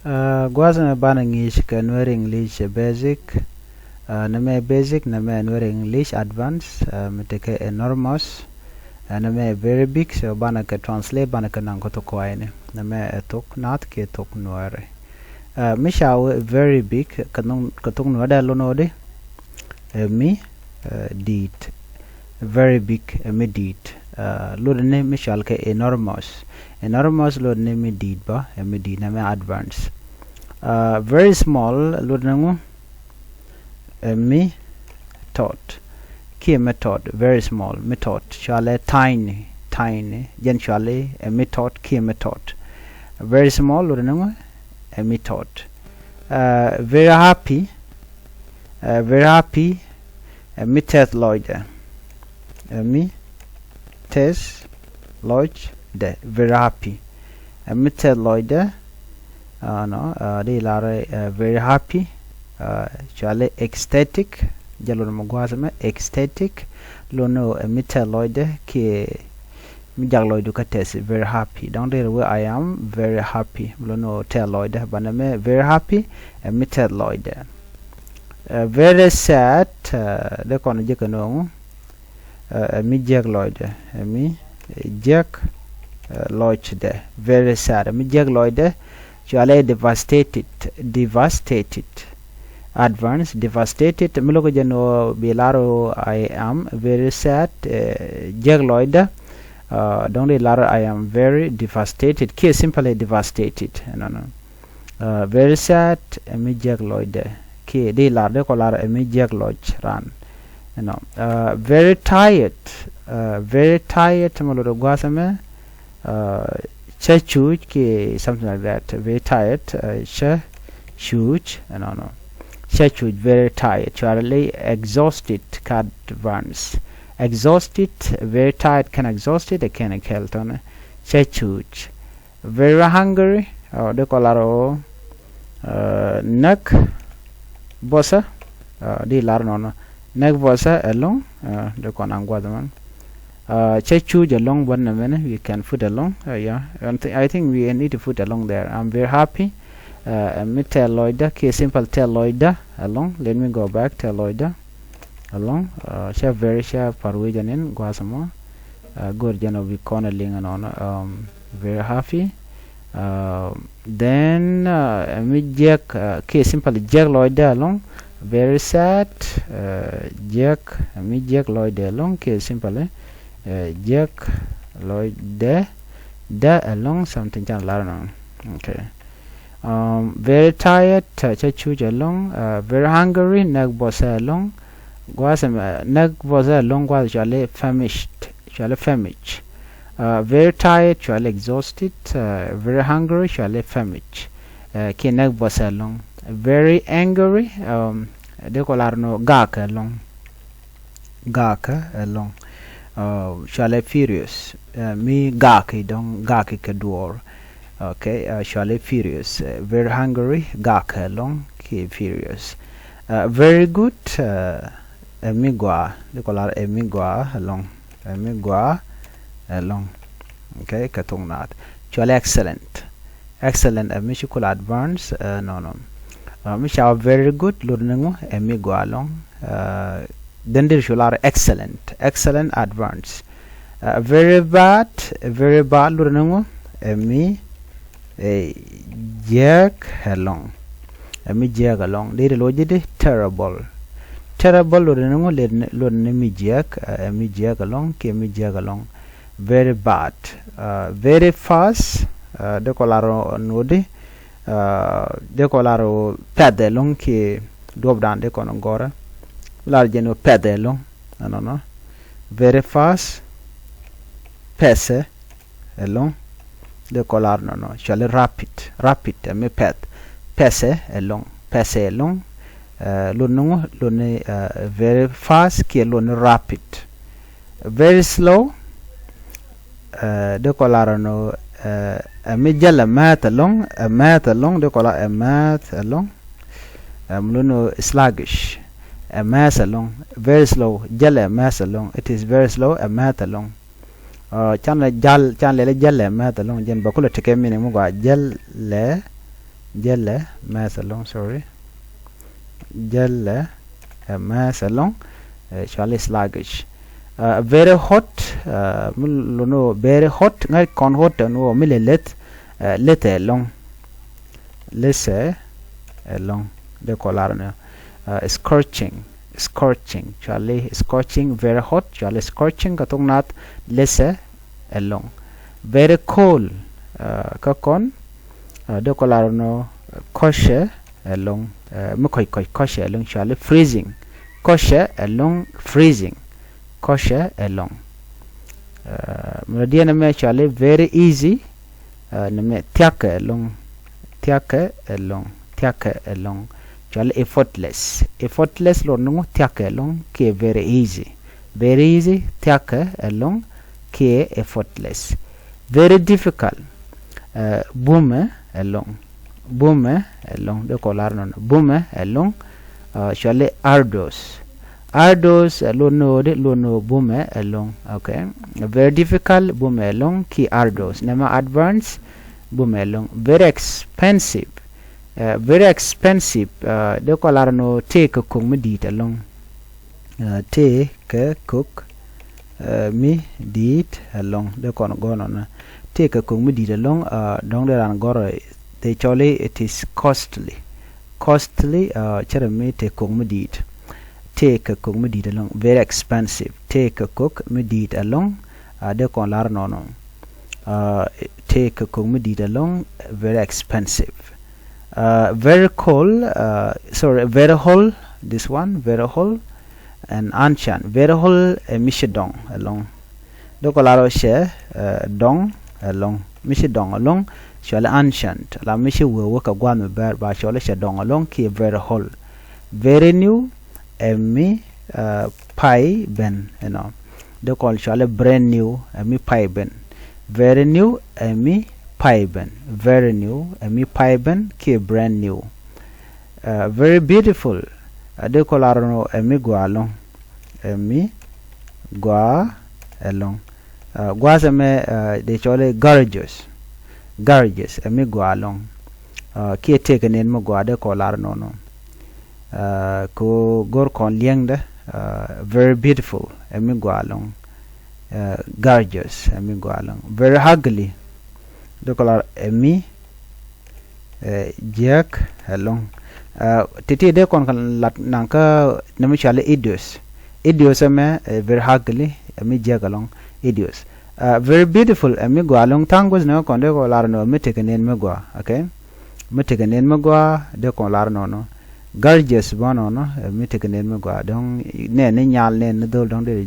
Gwaza bana ngish ka Nuer-English basic, name basic, name Nuer-English advanced, meteke enormous, name very big, so bana ka translate bana ka nang koto kwaine, name Thok Nath ke Thok Nuer. Mishaw very big, katung Nuer da lonode, mi did, very big, mi did. Lord name Mishal ke enormous. Enormous Lord name did ba, mi did name advance. Very small Lord name mi tot. Ki method very small method. Shale tiny Jen shale method ki method. Very small Lord name method. Very happy. Very happy. Method Lloyd. Mi test lodge de very happy method Lloyd no they are very happy chale ecstatic jalo mo gwazama ecstatic lono method Lloyd ki mi jaglo du ka test very happy down there where I am very happy lono tell Lloyd baname very happy method Lloyd very sad de kono jekano mi jag Lloyd mi jag Lloyd de very sad mi jag Lloyd chale devastated advanced devastated miloko jano bilaro I am very sad jag Lloyd don't laro I am very devastated ki simply devastated no very sad mi jag Lloyd ki de laro ko laro mi jag Lloyd ran very tired maloro gwasame chachuj ki something like that very tired chachuj no chachuj very tired charlie exhausted card runs exhausted very tired can exhausted can kelton chachuj very hungry de kolaro nak bosa di larno Neg was along the Konangwadaman. Chechu along one minute we can put along. Yeah, I think we need to put along there. I'm very happy. Me tell Lloyd, simple tell Lloyd along. Let me go back tell Lloyd along. Chef very sharp parwajanin guasamo. Good jano we cornerling and on very happy. Then me jack simple jack Lloyd along. Very sad Jack mi Jack Lloyd along ke simple Jack Lloyd de along something jan larno okay very tired chachuj along very hungry nag bosa along gwasam nag bosa along was jale famished very tired jale exhausted very hungry jale famished ke nag bosa along very angry de kolarno gaka along shale furious mi gaki don gaki kedor okay shale furious very hungry gaka along ki furious very good emigwa de kolar emigwa along okay Thok Nath shale excellent amichukul advance no Misha very good lurnengo emi go along then there should excellent advance very bad lurnengo emi jag along there lojide terrible lurnengo lurnemi jag along ke mi jag along very bad very fast de kolaro nodi de kolaro pedelong ki dobdan de kono gora largeno pedelong no very fast pese elong de kolar no shall rapid me pese elong lone very fast ki lone rapid very slow de kolar no mejala math along de kola math along mluno sluggish math along very slow jala math along it is very slow math along chanle jal chanle jale math along jen bakula teke mine mu ga jal le jelle mass along, sorry, jelle mass along actually sluggish. Very hot no very hot ngai con hot no mile let along lesse along the color scorching Charlie scorching very hot Charlie scorching Thok Nath lesse along very cold kakon the color no koshe along mukoi koshe along Charlie freezing koshe along freezing koshe along meridian me Charlie very easy name tiake along Charlie effortless lo no tiake along ke very easy tiake along ke effortless very difficult boom along the color no boom along Charlie arduous lo no boom along okay very difficult boom along ki arduous nama advanced boom along very expensive the color no take a cook me dit along take a cook me dit along the con gone on take a cook me dit along down there and go they actually it is costly chere take cook me dit take a cook me dit along very expensive take a cook me dit along the con lar no take a cook me dit along very expensive very cold very whole this one very whole and ancient very whole mishidong along the color share dong along mishidong along shall ancient la mishi will work a guan bear by shall dong along ki very whole very new me pie ben you know the call shall brand new me pie ben very new me pie ben very new me pie ben ki brand new very beautiful de color no me gualong me gua along guasa me de chole gorgeous me gualong ki taken in mo gua de color no ko gor kon lieng de very beautiful me gualong gorgeous me gualong very ugly the color me jack along titi de kon lat nanka namishale idios me very ugly me jack along idios very beautiful me go along tangos no kon de ko lar no me tekenen me go okay me tekenen me go de kon lar no gorgeous bono no me tekenen me go don ne nyal ne dol don de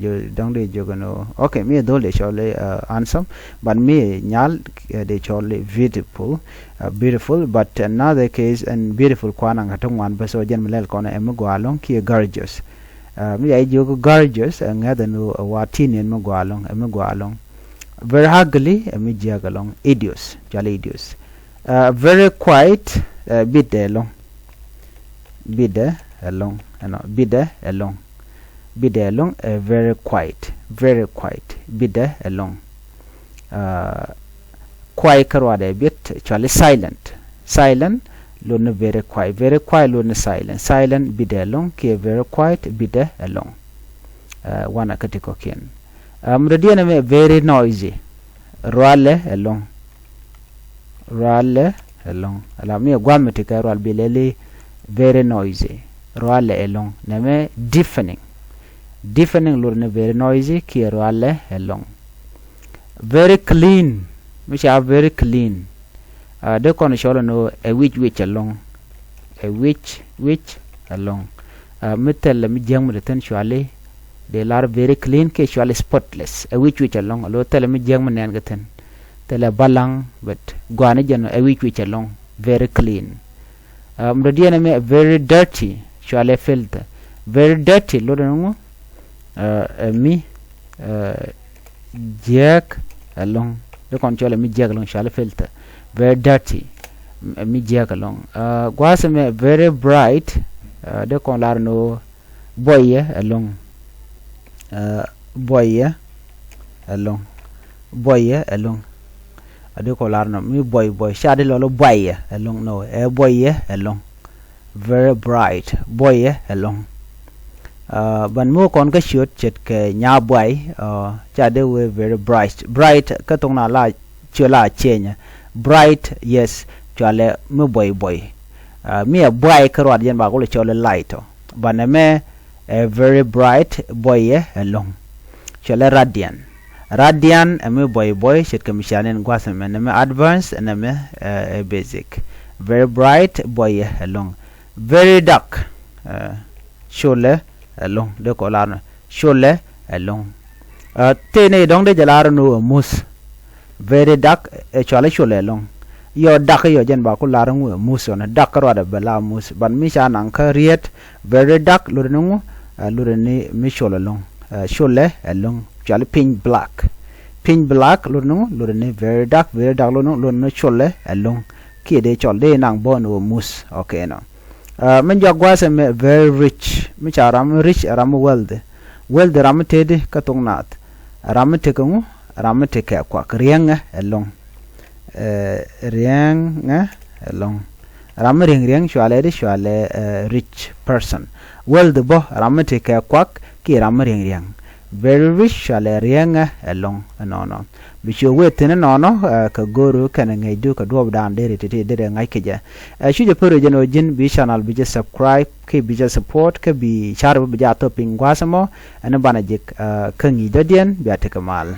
jogo no okay me dol de chole handsome but me nyal de chole beautiful but another case and beautiful kwana ngatong wan baso jen melel kona me go along ki gorgeous me ay jogo gorgeous ngada no watinen me go along very ugly me jag along idios jale idios very quiet bid along bide along very quiet bide along quiet karwade bit actually silent lone very quiet lone silent bide along ki very quiet bide along wana katiko ken mradiana me very noisy rale along ala me gwamete ka ral bilele very noisy roale along name deafening lorne very noisy ki roale along very clean which are very clean de kon sholo no a which along metel mi jang de ten shwale de lar very clean ke shwale spotless a which along lo tel mi jang men gaten tele balang but gwane jan a which along very clean mradiana me very dirty shwale filter very dirty lo no mi jack along de kon chole mi jack along shwale filter very dirty mi jack along gwasa me very bright de kon lar no boye along ade ko lar no mi boy sha de lo boy along no boy along very bright boy along ban mo kon ka shoot chet ke nya boy cha de we very bright ka tong na la chưa la chenya bright yes chale mi boy mi a boy ka ro yen ba ko le chole light ban me a very bright boy along chale radian me boy chet ke mishanen gwasa me me advanced and me basic very bright boy along very dark chole along de ko la chole along te ne dong de jalar no mus very dark chole chole along yo dark yo jen ba ko la ngu mus on dark ro da bela mus ban mi sha nan ka riet very dark lu ngu lu ni mi chole along chole along chole pink black lu ngu lu ni very dark lu no chole along ki de chole nang bon o mus okay no men jagwa se me very rich mi cha ram rich ram wealth ram tede ka Thok Nath ram te ku ram te ka kwa riang along ram riang shwale rich person wealth bo ram te ka kwa ki ram riang very rich shwale riang along no bisho wetene no ka goro kana ngai du ka do dan dere te dere ngai keja shu je poro jeno jin bi channel bi je subscribe ke bi je support ke bi char bi ja to pingwa samo ana bana jik kangi dodien bi atekamal